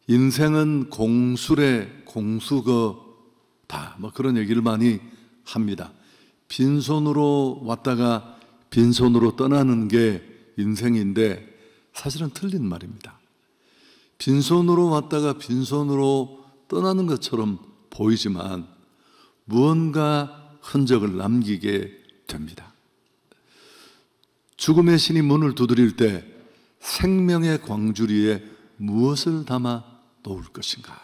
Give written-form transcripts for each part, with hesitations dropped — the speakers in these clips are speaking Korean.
인생은 공술의 공수거다, 뭐 그런 얘기를 많이 합니다. 빈손으로 왔다가 빈손으로 떠나는 게 인생인데 사실은 틀린 말입니다. 빈손으로 왔다가 빈손으로 떠나는 것처럼 보이지만 무언가 흔적을 남기게 됩니다. 죽음의 신이 문을 두드릴 때 생명의 광주리에 무엇을 담아 놓을 것인가?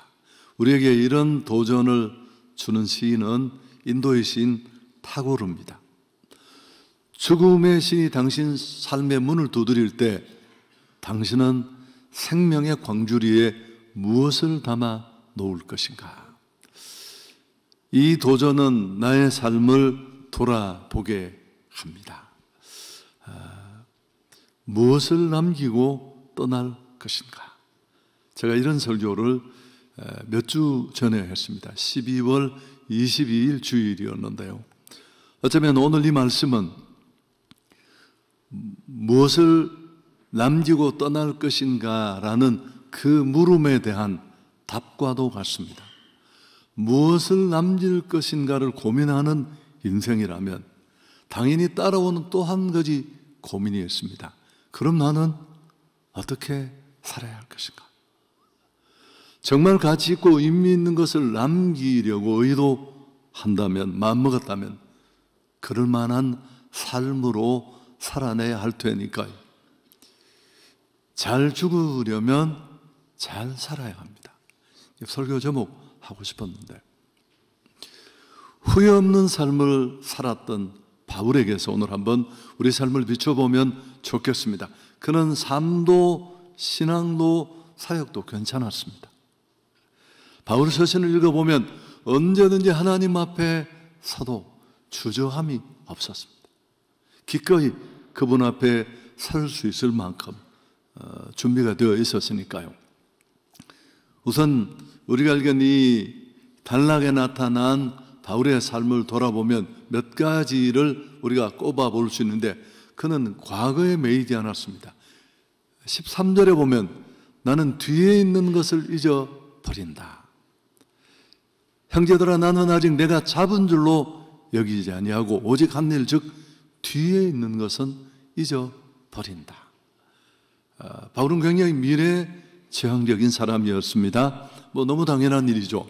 우리에게 이런 도전을 주는 시인은 인도의 시인 타고르입니다. 죽음의 신이 당신 삶의 문을 두드릴 때 당신은 생명의 광주리에 무엇을 담아 놓을 것인가? 이 도전은 나의 삶을 돌아보게 합니다. 무엇을 남기고 떠날 것인가? 제가 이런 설교를 몇 주 전에 했습니다. 12월 22일 주일이었는데요. 어쩌면 오늘 이 말씀은 무엇을 남기고 떠날 것인가 라는 그 물음에 대한 답과도 같습니다. 무엇을 남길 것인가를 고민하는 인생이라면 당연히 따라오는 또 한 가지 고민이 있습니다. 그럼 나는 어떻게 살아야 할 것인가? 정말 가치 있고 의미 있는 것을 남기려고 의도한다면, 마음먹었다면 그럴 만한 삶으로 살아내야 할 테니까요. 잘 죽으려면 잘 살아야 합니다. 설교 제목 하고 싶었는데, 후회 없는 삶을 살았던 바울에게서 오늘 한번 우리 삶을 비춰보면 좋겠습니다. 그는 삶도 신앙도 사역도 괜찮았습니다. 바울 서신을 읽어보면 언제든지 하나님 앞에 서도 주저함이 없었습니다. 기꺼이 그분 앞에 설 수 있을 만큼 준비가 되어 있었으니까요. 우선 우리가 알기엔 이 단락에 나타난 바울의 삶을 돌아보면 몇 가지를 우리가 꼽아볼 수 있는데, 그는 과거에 매이지 않았습니다. 13절에 보면 나는 뒤에 있는 것을 잊어버린다. 형제들아, 나는 아직 내가 잡은 줄로 여기지 아니하고 오직 한 일, 즉 뒤에 있는 것은 잊어버린다. 바울은 굉장히 미래지향적인 사람이었습니다. 너무 당연한 일이죠.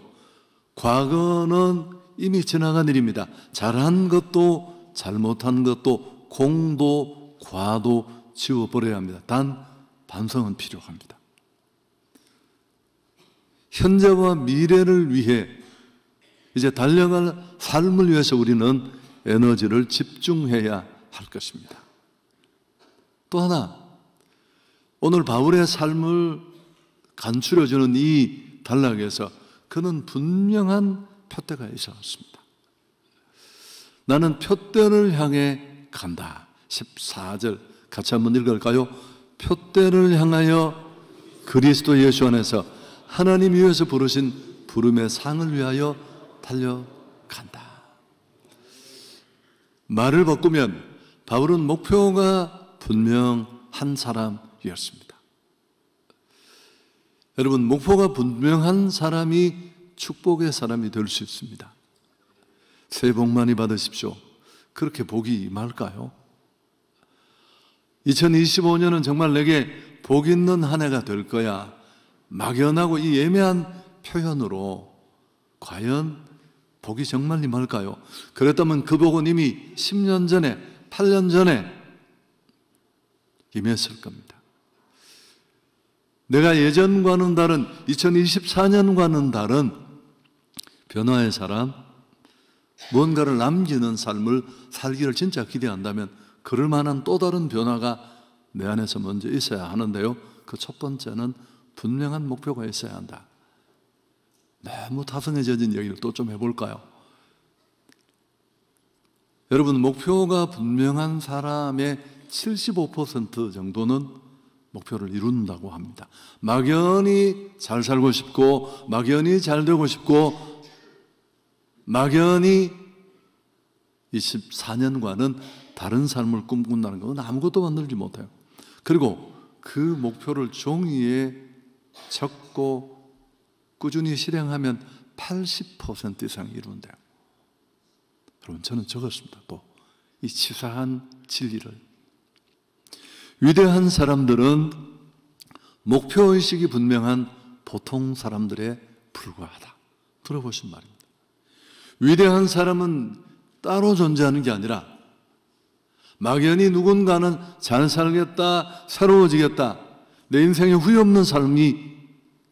과거는 이미 지나간 일입니다. 잘한 것도 잘못한 것도 공도 과도 지워버려야 합니다. 단 반성은 필요합니다. 현재와 미래를 위해 이제 달려갈 삶을 위해서 우리는 에너지를 집중해야 할 것입니다. 또 하나, 오늘 바울의 삶을 간추려주는 이 단락에서 그는 분명한 표대가 있었습니다. 나는 표대를 향해 간다. 14절 같이 한번 읽을까요? 표대를 향하여 그리스도 예수 안에서 하나님 위에서 부르신 부름의 상을 위하여 달려간다. 말을 바꾸면 바울은 목표가 분명한 사람이었습니다. 여러분, 목표가 분명한 사람이 축복의 사람이 될 수 있습니다. 새해 복 많이 받으십시오. 그렇게 복이 임할까요? 2025년은 정말 내게 복 있는 한 해가 될 거야. 막연하고 이 애매한 표현으로 과연 복이 정말 임할까요? 그랬다면 그 복은 이미 10년 전에, 8년 전에 임했을 겁니다. 내가 예전과는 다른, 2024년과는 다른 변화의 사람, 무언가를 남기는 삶을 살기를 진짜 기대한다면 그럴 만한 또 다른 변화가 내 안에서 먼저 있어야 하는데요. 그 첫 번째는 분명한 목표가 있어야 한다. 너무 타성해져진 얘기를 또 좀 해볼까요? 여러분, 목표가 분명한 사람의 75% 정도는 목표를 이룬다고 합니다. 막연히 잘 살고 싶고 막연히 잘 되고 싶고 막연히 24년과는 다른 삶을 꿈꾼다는 건 아무것도 만들지 못해요. 그리고 그 목표를 종이에 적고 꾸준히 실행하면 80% 이상 이룬대요. 여러분, 저는 적었습니다. 또 이 치사한 진리를. 위대한 사람들은 목표의식이 분명한 보통 사람들에 불과하다. 들어보신 말입니다. 위대한 사람은 따로 존재하는 게 아니라 막연히 누군가는 잘 살겠다, 새로워지겠다, 내 인생에 후회 없는 삶이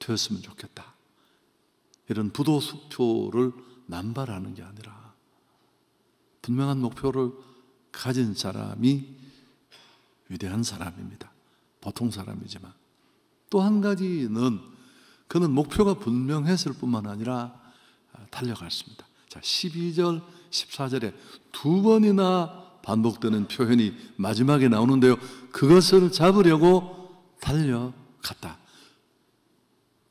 되었으면 좋겠다, 이런 부도수표를 남발하는 게 아니라 분명한 목표를 가진 사람이 위대한 사람입니다. 보통 사람이지만 또 한 가지는 그는 목표가 분명했을 뿐만 아니라 달려갔습니다. 자, 12절, 14절에 두 번이나 반복되는 표현이 마지막에 나오는데요. 그것을 잡으려고 달려갔다.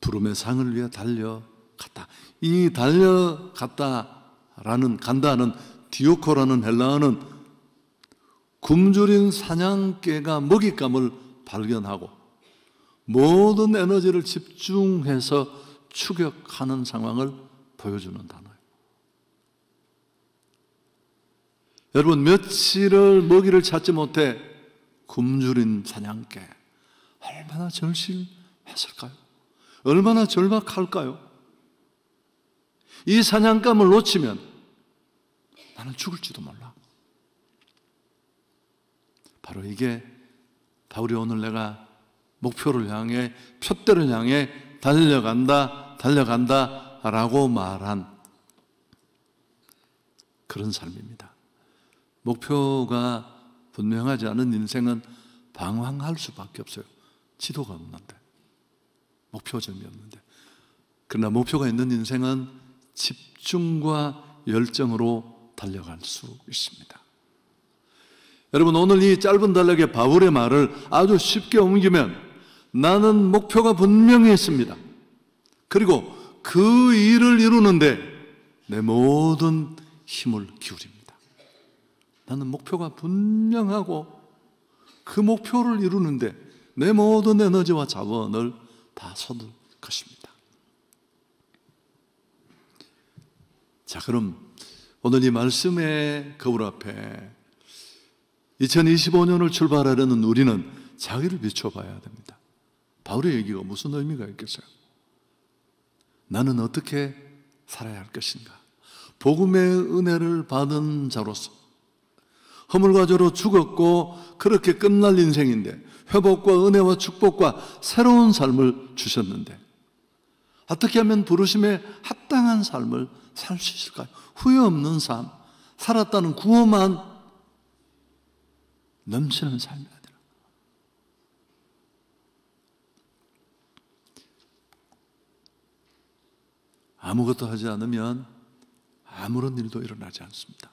부름의 상을 위해 달려갔다. 이 달려갔다라는, 간다는 디오코라는 헬라어는 굶주린 사냥개가 먹잇감을 발견하고 모든 에너지를 집중해서 추격하는 상황을 보여주는 단어예요. 여러분, 며칠을 먹이를 찾지 못해 굶주린 사냥개, 얼마나 절실했을까요? 얼마나 절박할까요? 이 사냥감을 놓치면 나는 죽을지도 몰라. 바로 이게 바울이 오늘 내가 목표를 향해, 표대를 향해 달려간다 라고 말한 그런 삶입니다. 목표가 분명하지 않은 인생은 방황할 수밖에 없어요. 지도가 없는데, 목표점이 없는데. 그러나 목표가 있는 인생은 집중과 열정으로 달려갈 수 있습니다. 여러분, 오늘 이 짧은 달력의 바울의 말을 아주 쉽게 옮기면 나는 목표가 분명히 있습니다. 그리고 그 일을 이루는데 내 모든 힘을 기울입니다. 나는 목표가 분명하고 그 목표를 이루는데 내 모든 에너지와 자원을 다 쏟을 것입니다. 자, 그럼 오늘 이 말씀의 거울 앞에 2025년을 출발하려는 우리는 자기를 비춰봐야 됩니다. 바울의 얘기가 무슨 의미가 있겠어요? 나는 어떻게 살아야 할 것인가? 복음의 은혜를 받은 자로서 허물과 죄로 죽었고 그렇게 끝날 인생인데 회복과 은혜와 축복과 새로운 삶을 주셨는데 어떻게 하면 부르심에 합당한 삶을 살 수 있을까요? 후회 없는 삶, 살았다는 구원만 넘치는 삶이 아니라 아무것도 하지 않으면 아무런 일도 일어나지 않습니다.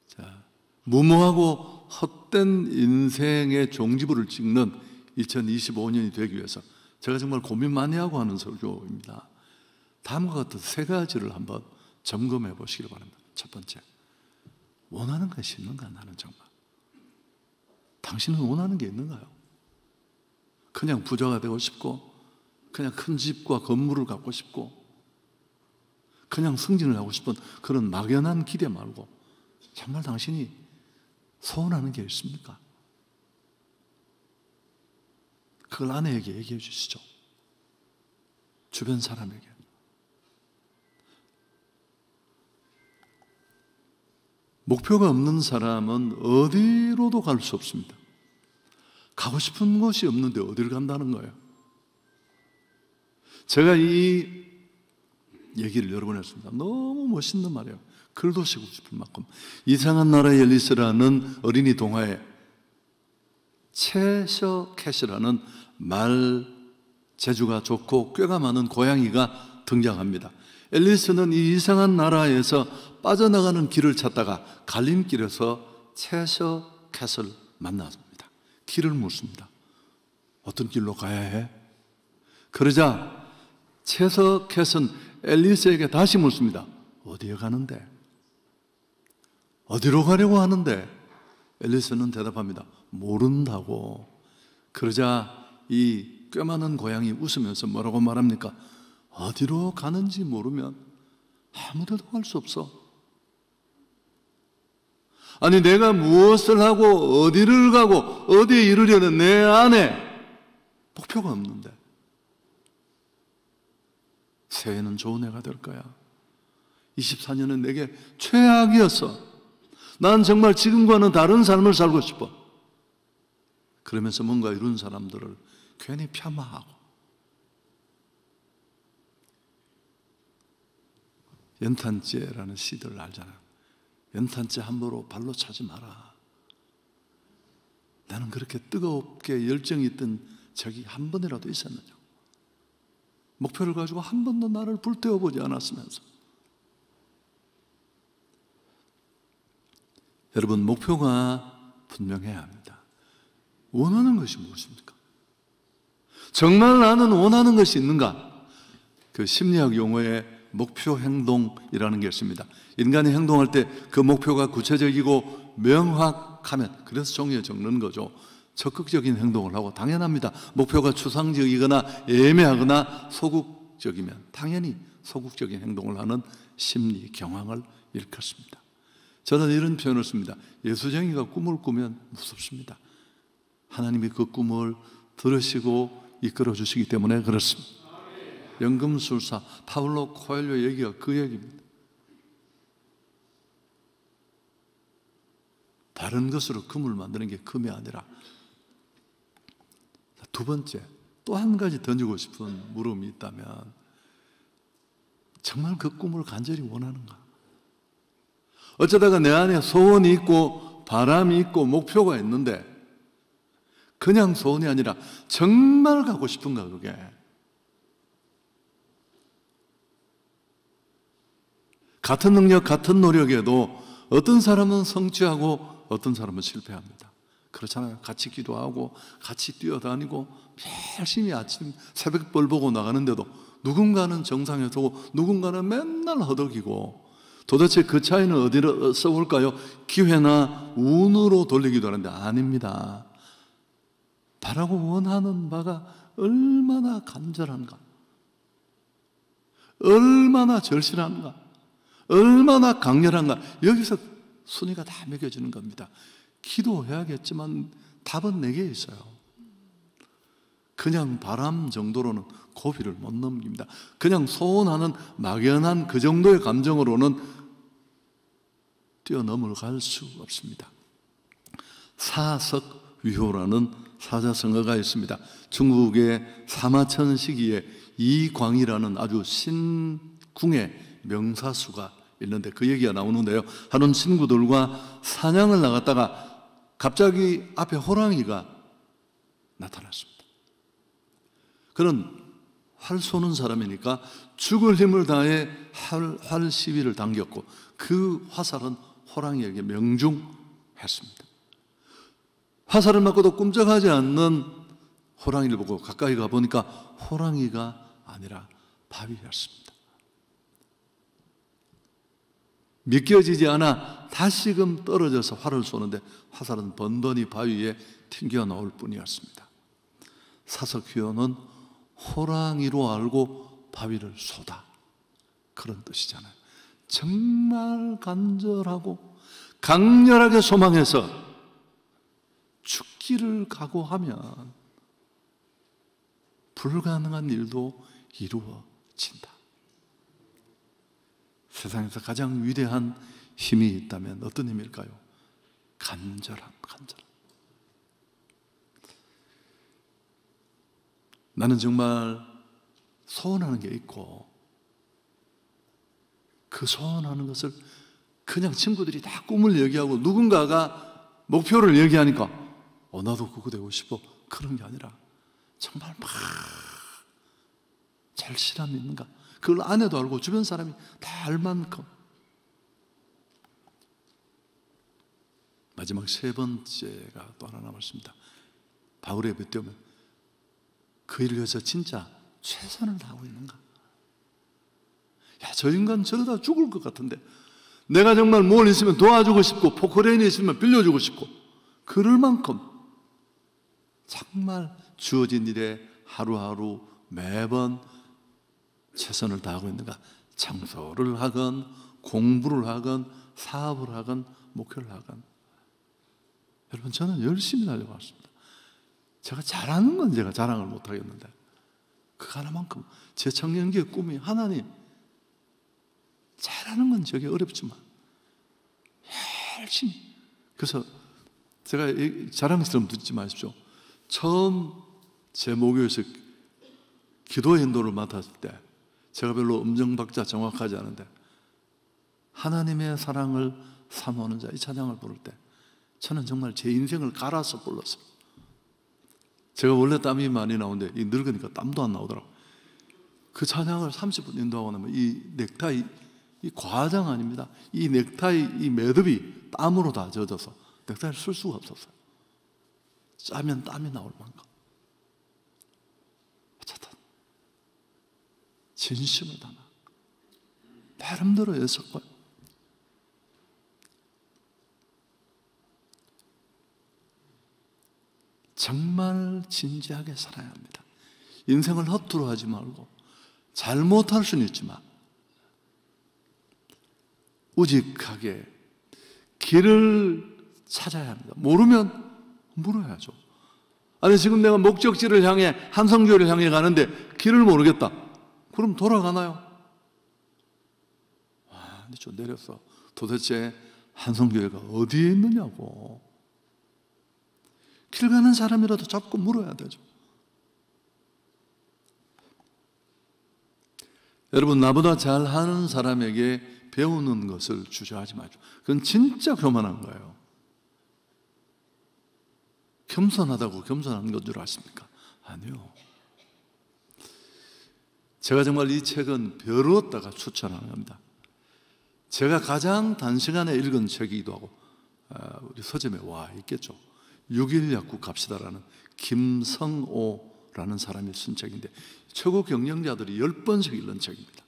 자, 무모하고 헛된 인생의 종지부를 찍는 2025년이 되기 위해서 제가 정말 고민 많이 하고 하는 설교입니다. 다음과 같은 세 가지를 한번 점검해 보시기 바랍니다. 첫 번째, 원하는 것이 있는가? 나는 정말 당신은 원하는 게 있는가요? 그냥 부자가 되고 싶고 그냥 큰 집과 건물을 갖고 싶고 그냥 승진을 하고 싶은 그런 막연한 기대 말고 정말 당신이 소원하는 게 있습니까? 그걸 아내에게 얘기해 주시죠. 주변 사람에게. 목표가 없는 사람은 어디로도 갈 수 없습니다. 가고 싶은 곳이 없는데 어디를 간다는 거예요? 제가 이 얘기를 여러 번 했습니다. 너무 멋있는 말이에요. 글도 쓰고 싶을 만큼. 이상한 나라의 앨리스라는 어린이 동화에 채셔 캣이라는 말 재주가 좋고 꾀가 많은 고양이가 등장합니다. 앨리스는 이 이상한 나라에서 빠져나가는 길을 찾다가 갈림길에서 채셔 캣을 만났습니다. 길을 묻습니다. 어떤 길로 가야 해? 그러자 채셔 캣은 앨리스에게 다시 묻습니다. 어디에 가는데? 어디로 가려고 하는데? 앨리스는 대답합니다. 모른다고. 그러자 이 꽤 많은 고양이 웃으면서 뭐라고 말합니까? 어디로 가는지 모르면 아무데도 갈 수 없어. 아니, 내가 무엇을 하고 어디를 가고 어디에 이르려는 내 안에 목표가 없는데 새해는 좋은 해가 될 거야. 24년은 내게 최악이었어. 난 정말 지금과는 다른 삶을 살고 싶어. 그러면서 뭔가 이룬 사람들을 괜히 폄하하고, 연탄재라는 시들을 알잖아. 연탄재 함부로 발로 차지 마라. 나는 그렇게 뜨겁게 열정이 있던 적이 한 번이라도 있었느냐. 목표를 가지고 한 번도 나를 불태워보지 않았으면서. 여러분, 목표가 분명해야 합니다. 원하는 것이 무엇입니까? 정말 나는 원하는 것이 있는가? 그 심리학 용어에 목표 행동이라는 게 있습니다. 인간이 행동할 때 그 목표가 구체적이고 명확하면, 그래서 종이에 적는 거죠. 적극적인 행동을 하고, 당연합니다. 목표가 추상적이거나 애매하거나 소극적이면 당연히 소극적인 행동을 하는 심리 경향을 일컫습니다. 저는 이런 표현을 씁니다. 예수쟁이가 꿈을 꾸면 무섭습니다. 하나님이 그 꿈을 들으시고 이끌어 주시기 때문에 그렇습니다. 연금술사 파울로 코엘료 얘기가 그 얘기입니다. 다른 것으로 금을 만드는 게 금이 아니라. 두 번째, 또 한 가지 던지고 싶은 물음이 있다면, 정말 그 꿈을 간절히 원하는가? 어쩌다가 내 안에 소원이 있고 바람이 있고 목표가 있는데 그냥 소원이 아니라 정말 가고 싶은가 그게? 같은 능력, 같은 노력에도 어떤 사람은 성취하고 어떤 사람은 실패합니다. 그렇잖아요. 같이 기도하고 같이 뛰어다니고 열심히 아침 새벽벌 보고 나가는데도 누군가는 정상에 서고 누군가는 맨날 허덕이고, 도대체 그 차이는 어디로 써올까요? 기회나 운으로 돌리기도 하는데 아닙니다. 바라고 원하는 바가 얼마나 간절한가, 얼마나 절실한가, 얼마나 강렬한가, 여기서 순위가 다 매겨지는 겁니다. 기도해야겠지만 답은 내게 있어요. 그냥 바람 정도로는 고비를 못 넘깁니다. 그냥 소원하는 막연한 그 정도의 감정으로는 뛰어넘어갈 수 없습니다. 사석위호라는 사자성어가 있습니다. 중국의 사마천 시기에 이광이라는 아주 신궁의 명사수가 있는데 그 얘기가 나오는데요. 하는 친구들과 사냥을 나갔다가 갑자기 앞에 호랑이가 나타났습니다. 그는 활 쏘는 사람이니까 죽을 힘을 다해 활 시비를 당겼고, 그 화살은 호랑이에게 명중했습니다. 화살을 맞고도 꿈쩍하지 않는 호랑이를 보고 가까이 가보니까 호랑이가 아니라 바위였습니다. 믿겨지지 않아 다시금 떨어져서 활을 쏘는데 화살은 번번이 바위에 튕겨 나올 뿐이었습니다. 사석휘호는 호랑이로 알고 바위를 쏘다, 그런 뜻이잖아요. 정말 간절하고 강렬하게 소망해서 죽기를 각오하면 불가능한 일도 이루어진다. 세상에서 가장 위대한 힘이 있다면 어떤 힘일까요? 간절. 나는 정말 소원하는 게 있고, 그 소원하는 것을 그냥 친구들이 다 꿈을 얘기하고 누군가가 목표를 얘기하니까 나도 그거 되고 싶어, 그런 게 아니라 정말 막 절실함이 있는가, 그걸 아내도 알고 주변 사람이 다 알 만큼. 마지막 세 번째가 또 하나 남았습니다. 바울의 뱃대면 그 일을 위해서 진짜 최선을 다하고 있는가? 야, 저 인간 저러다 죽을 것 같은데 내가 정말 뭘 있으면 도와주고 싶고 포크레인이 있으면 빌려주고 싶고, 그럴 만큼 정말 주어진 일에 하루하루 매번 최선을 다하고 있는가? 장소를 하건 공부를 하건 사업을 하건 목표를 하건. 여러분, 저는 열심히 달려왔습니다. 제가 잘하는 건 제가 자랑을 못하겠는데 그 하나만큼 제 청년기의 꿈이 하나님, 잘하는 건 저게 어렵지만 열심히. 그래서 제가 자랑스러움 듣지 마십시오. 처음 제 모교에서 기도 인도를 맡았을 때 제가 별로 음정박자 정확하지 않은데 하나님의 사랑을 사모하는 자, 이 찬양을 부를 때 저는 정말 제 인생을 갈아서 불렀어요. 제가 원래 땀이 많이 나오는데 이 늙으니까 땀도 안 나오더라고요. 그 찬양을 30분 인도하고 나면 이 넥타이, 이 과장 아닙니다. 이 넥타이, 이 매듭이 땀으로 다 젖어서 넥타이를 쓸 수가 없었어요. 짜면 땀이 나올 만큼. 어쨌든 진심을 담아 나름대로 애썼고요. 정말 진지하게 살아야 합니다. 인생을 허투루 하지 말고, 잘못할 수는 있지만 우직하게 길을 찾아야 합니다. 모르면 물어야죠. 아니, 지금 내가 목적지를 향해, 한성교회를 향해 가는데 길을 모르겠다. 그럼 돌아가나요? 근데 좀 내렸어. 도대체 한성교회가 어디에 있느냐고. 길 가는 사람이라도 자꾸 물어야 되죠. 여러분, 나보다 잘하는 사람에게 배우는 것을 주저하지 마죠. 그건 진짜 교만한 거예요. 겸손하다고 겸손한 건 줄 아십니까? 아니요. 제가 정말 이 책은 벼루었다가 추천하는 겁니다. 제가 가장 단시간에 읽은 책이기도 하고, 우리 서점에 와 있겠죠. 6일 약국 갑시다라는 김성오라는 사람이 쓴 책인데 최고 경영자들이 10번씩 읽는 책입니다.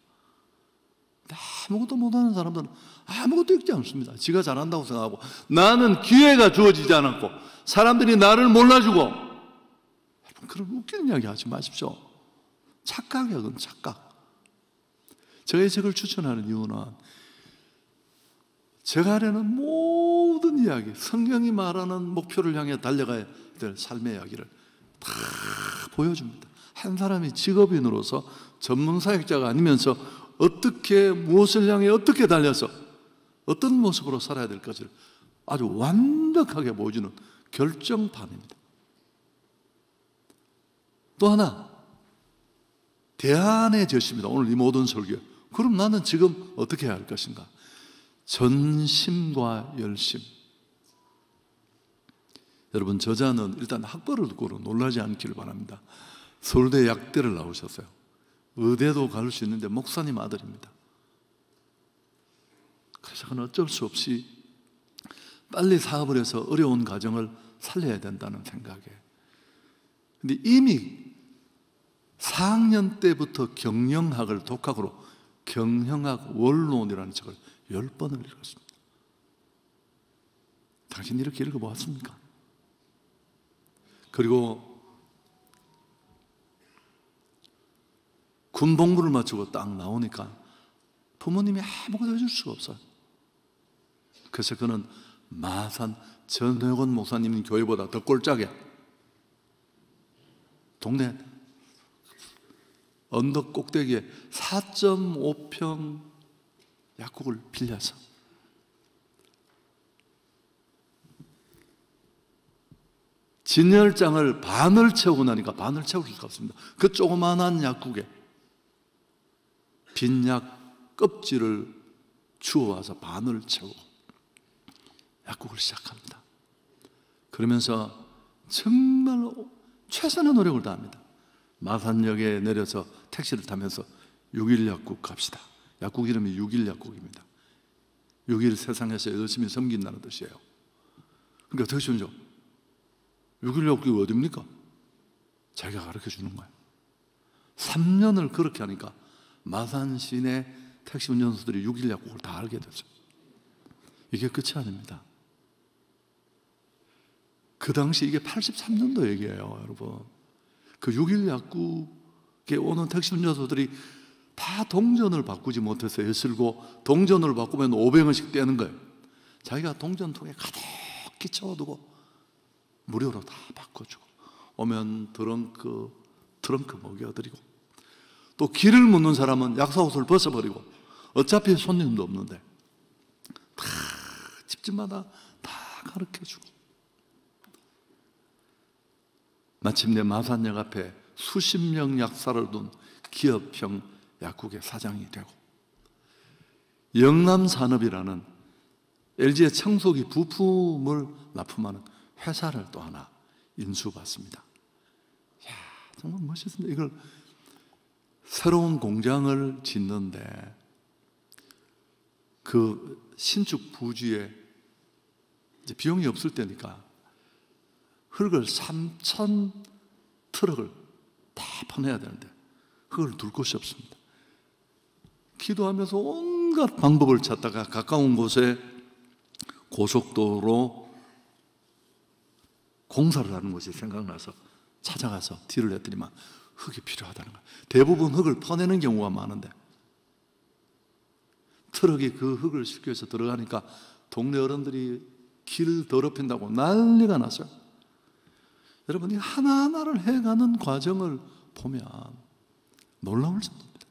아무것도 못하는 사람들은 아무것도 읽지 않습니다. 지가 잘한다고 생각하고, 나는 기회가 주어지지 않았고 사람들이 나를 몰라주고. 여러분, 그런 웃기는 이야기 하지 마십시오. 착각이야, 그건 착각. 제가 이 책을 추천하는 이유는 제가 하려는 모든 이야기, 성경이 말하는 목표를 향해 달려가야 될 삶의 이야기를 다 보여줍니다. 한 사람이 직업인으로서 전문사역자가 아니면서 어떻게, 무엇을 향해 어떻게 달려서 어떤 모습으로 살아야 될 것을 아주 완벽하게 보여주는 결정판입니다. 또 하나, 대안의 제시입니다. 오늘 이 모든 설교. 그럼 나는 지금 어떻게 해야 할 것인가? 전심과 열심. 여러분, 저자는 일단 학벌을 듣고 놀라지 않기를 바랍니다. 서울대 약대를 나오셨어요. 의대도 갈 수 있는데 목사님 아들입니다. 그래서 그는 어쩔 수 없이 빨리 사업을 해서 어려운 가정을 살려야 된다는 생각에, 근데 이미 4학년 때부터 경영학을 독학으로 경영학 원론이라는 책을 10번을 읽었습니다. 당신 이렇게 읽어보았습니까? 그리고 군복무를 마치고 딱 나오니까 부모님이 아무것도 해줄 수가 없어요. 그래서 그는 마산 전혜곤 목사님 교회보다 더 꼴짝이야. 동네 언덕 꼭대기에 4.5평 약국을 빌려서 진열장을 반을 채우고 나니까 반을 채울 수가 없습니다. 그 조그만한 약국에 빈약 껍질을 주워와서 반을 채우고 약국을 시작합니다. 그러면서 정말 최선의 노력을 다합니다. 마산역에 내려서 택시를 타면서 6일 약국 갑시다. 약국 이름이 6일 약국입니다. 6일 세상에서 열심히 섬긴다는 뜻이에요. 그러니까 어떻게 주죠? 6일 약국이 어딥니까? 자기가 가르쳐 주는 거예요. 3년을 그렇게 하니까 마산 시내 택시 운전수들이 6일 약국을 다 알게 됐어요. 이게 끝이 아닙니다. 그 당시 이게 83년도 얘기예요, 여러분. 그 6일 약국에 오는 택시 운전사들이 다 동전을 바꾸지 못해서 애쓸고 동전을 바꾸면 500원씩 떼는 거예요. 자기가 동전통에 가득히 채워두고 무료로 다 바꿔주고 오면 트렁크 먹여드리고 또 길을 묻는 사람은 약사옷을 벗어버리고 어차피 손님도 없는데 다 집집마다 다 가르쳐주고 마침내 마산역 앞에 수십 명 약사를 둔 기업형 약국의 사장이 되고 영남산업이라는 LG의 청소기 부품을 납품하는 회사를 또 하나 인수받습니다. 이야, 정말 멋있습니다. 이걸 새로운 공장을 짓는데 그 신축 부지에 이제 비용이 없을 때니까 흙을 3,000 트럭을 다 퍼내야 되는데 흙을 둘 곳이 없습니다. 기도하면서 온갖 방법을 찾다가 가까운 곳에 고속도로 공사를 하는 곳이 생각나서 찾아가서 딜을 했더니만 흙이 필요하다는 거예요. 대부분 흙을 퍼내는 경우가 많은데 트럭이 그 흙을 싣기 위해서 들어가니까 동네 어른들이 길 더럽힌다고 난리가 났어요. 여러분이 하나하나를 해가는 과정을 보면 놀라울 정도입니다.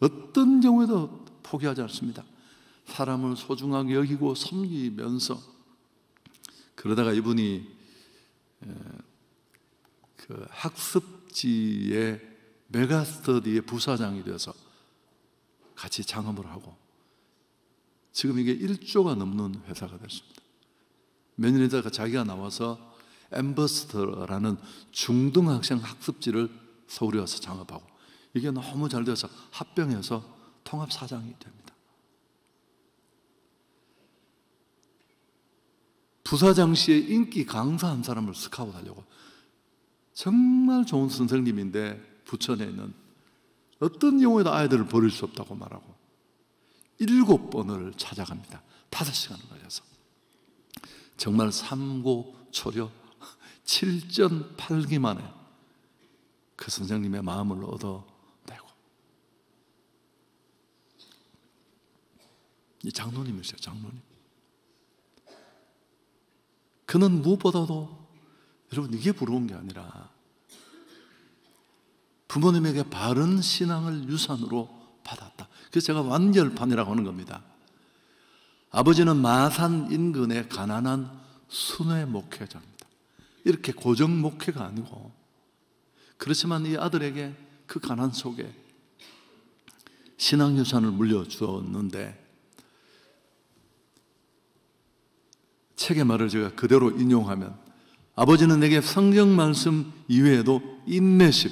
어떤 경우에도 포기하지 않습니다. 사람을 소중하게 여기고 섬기면서 그러다가 이분이 그 학습지의 메가스터디의 부사장이 되어서 같이 창업을 하고 지금 이게 1조가 넘는 회사가 됐습니다. 몇 년 있다가 자기가 나와서 엠버스터라는 중등학생 학습지를 서울에 와서 창업하고 이게 너무 잘 돼서 합병해서 통합사장이 됩니다. 부사장 씨의 인기 강사 한 사람을 스카우트하려고 정말 좋은 선생님인데 부천에 있는 어떤 경우에도 아이들을 버릴 수 없다고 말하고 7번을 찾아갑니다. 5시간을 걸려서 정말 삼고초려 7전 8기 만에 그 선생님의 마음을 얻어내고 이 장로님이세요. 장로님. 그는 무엇보다도 여러분 이게 부러운 게 아니라 부모님에게 바른 신앙을 유산으로 받았다. 그래서 제가 완결판이라고 하는 겁니다. 아버지는 마산 인근의 가난한 순회 목회자입니다. 이렇게 고정 목회가 아니고 그렇지만 이 아들에게 그 가난 속에 신앙 유산을 물려주었는데 책의 말을 제가 그대로 인용하면 아버지는 내게 성경 말씀 이외에도 인내심,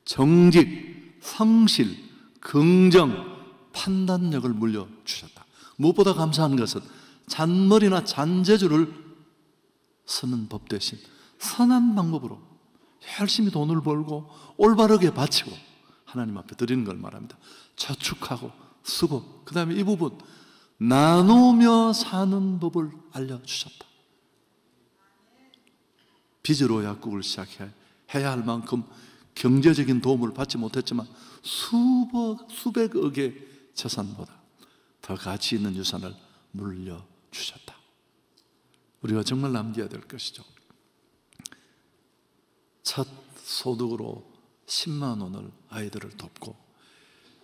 정직, 성실, 긍정, 판단력을 물려주셨다. 무엇보다 감사한 것은 잔머리나 잔재주를 쓰는 법 대신 선한 방법으로 열심히 돈을 벌고 올바르게 바치고 하나님 앞에 드리는 걸 말합니다. 저축하고 쓰고 그 다음에 이 부분 나누며 사는 법을 알려주셨다. 빚으로 약국을 시작해야 할 만큼 경제적인 도움을 받지 못했지만 수백억의 재산보다 더 가치 있는 유산을 물려주셨다. 우리가 정말 남겨야 될 것이죠. 첫 소득으로 10만 원을 아이들을 돕고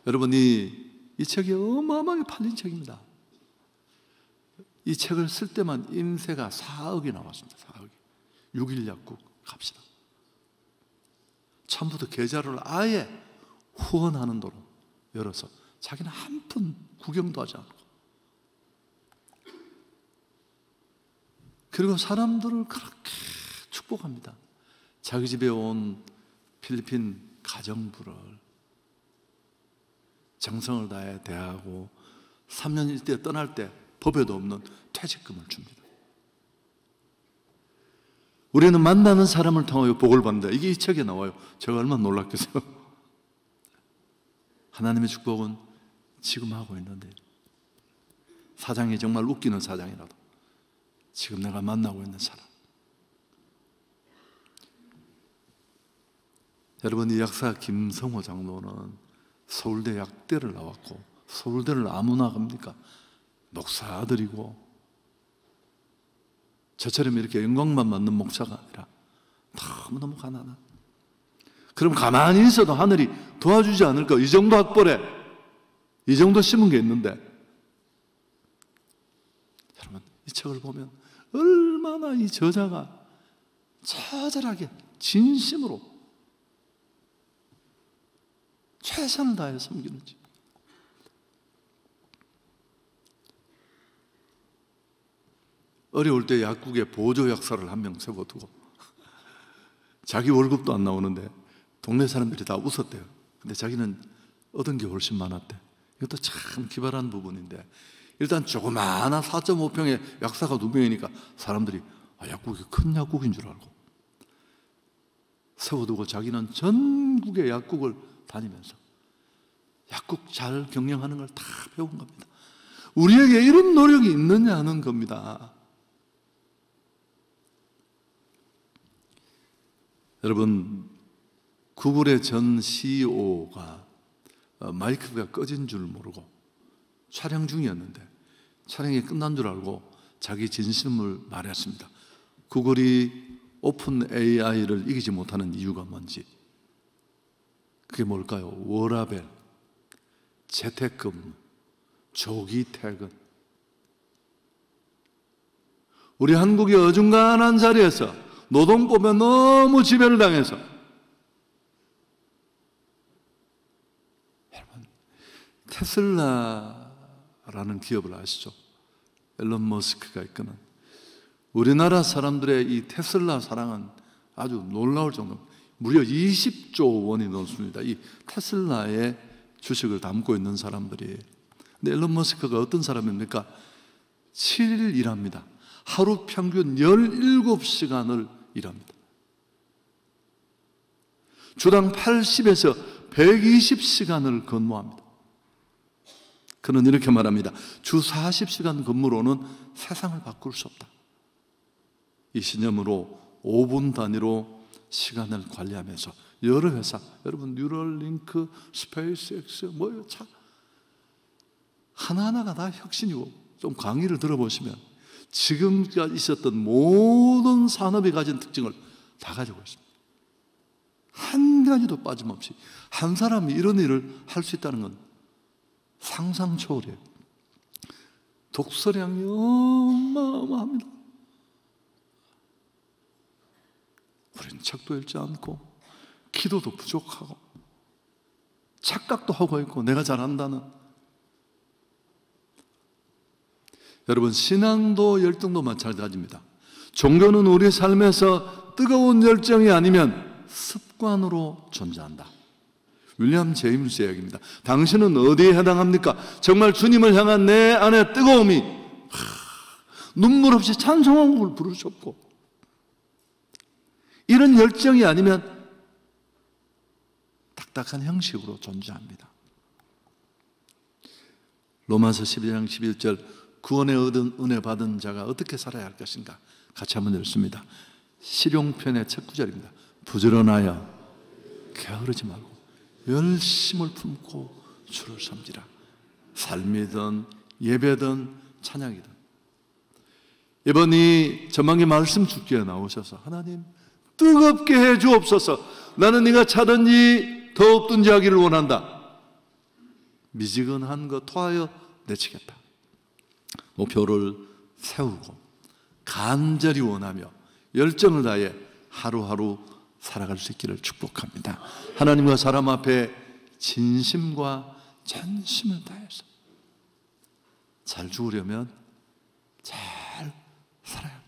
여러분이 이 책이 어마어마하게 팔린 책입니다. 이 책을 쓸 때만 임세가 4억이 나왔습니다. 4억이. 6일 약국 갑시다. 처음부터 계좌를 아예 후원하는 도로 열어서 자기는 한 푼 구경도 하지 않고 그리고 사람들을 그렇게 축복합니다. 자기 집에 온 필리핀 가정부를 정성을 다해 대하고 3년 일대 떠날 때 법에도 없는 퇴직금을 줍니다. 우리는 만나는 사람을 통하여 복을 받는다. 이게 이 책에 나와요. 제가 얼마나 놀랐겠어요. 하나님의 축복은 지금 하고 있는데 사장이 정말 웃기는 사장이라도 지금 내가 만나고 있는 사람 여러분, 이 약사 김성호 장로는 서울대 약대를 나왔고, 서울대를 아무나 갑니까? 목사 아들이고, 저처럼 이렇게 영광만 받는 목사가 아니라 너무너무 가난한. 그럼 가만히 있어도 하늘이 도와주지 않을까? 이 정도 학벌에 이 정도 심은 게 있는데, 여러분, 이 책을 보면 얼마나 이 저자가 처절하게 진심으로 최선을 다해 섬기는지. 어려울 때 약국에 보조 약사를 한 명 세워두고 자기 월급도 안 나오는데 동네 사람들이 다 웃었대요. 근데 자기는 얻은 게 훨씬 많았대. 이것도 참 기발한 부분인데, 일단 조그마한 4.5평에 약사가 2명이니까 사람들이 약국이 큰 약국인 줄 알고 세워두고 자기는 전국의 약국을 다니면서 약국 잘 경영하는 걸 다 배운 겁니다. 우리에게 이런 노력이 있느냐 하는 겁니다. 여러분, 구글의 전 CEO가 마이크가 꺼진 줄 모르고 촬영 중이었는데 촬영이 끝난 줄 알고 자기 진심을 말했습니다. 구글이 오픈 AI를 이기지 못하는 이유가 뭔지. 그게 뭘까요? 워라밸, 재택근무, 조기 퇴근. 우리 한국이 어중간한 자리에서 노동법에 너무 지배를 당해서, 여러분, 테슬라라는 기업을 아시죠? 앨런 머스크가 이끄는. 우리나라 사람들의 이 테슬라 사랑은 아주 놀라울 정도입니다. 무려 20조 원이 넘습니다. 이 테슬라의 주식을 담고 있는 사람들이. 근데 앨런 머스크가 어떤 사람입니까? 7일 일합니다. 하루 평균 17시간을 일합니다. 주당 80에서 120시간을 근무합니다. 그는 이렇게 말합니다. 주 40시간 근무로는 세상을 바꿀 수 없다. 이 신념으로 5분 단위로 시간을 관리하면서 여러 회사, 여러분 뉴럴링크, 스페이스X 뭐예요? 차 하나하나가 다 혁신이고, 좀 강의를 들어보시면 지금까지 있었던 모든 산업이 가진 특징을 다 가지고 있습니다. 한 가지도 빠짐없이. 한 사람이 이런 일을 할 수 있다는 건 상상 초월이에요. 독서량이 어마어마합니다. 우리는 책도 읽지 않고 기도도 부족하고 착각도 하고 있고 내가 잘한다는. 여러분, 신앙도 열정도 마찬가지입니다. 종교는 우리 삶에서 뜨거운 열정이 아니면 습관으로 존재한다. 윌리엄 제임스 이야기입니다. 당신은 어디에 해당합니까? 정말 주님을 향한 내 안의 뜨거움이 눈물 없이 찬송한곡을 부르셨고, 이런 열정이 아니면 딱딱한 형식으로 존재합니다. 로마서 12장 11절, 구원에 얻은 은혜 받은 자가 어떻게 살아야 할 것인가? 같이 한번 읽습니다. 실용편의 첫 구절입니다. 부지런하여 게으르지 말고 열심을 품고 주를 섬기라. 삶이든 예배든 찬양이든. 이번 이 전망의 말씀 주기에 나오셔서 하나님 뜨겁게 해 주옵소서. 나는 네가 차든지 더 없든지 하기를 원한다. 미지근한 거 토하여 내치겠다. 목표를 세우고 간절히 원하며 열정을 다해 하루하루 살아갈 수 있기를 축복합니다. 하나님과 사람 앞에 진심과 전심을 다해서 잘 죽으려면 잘 살아야 합니다.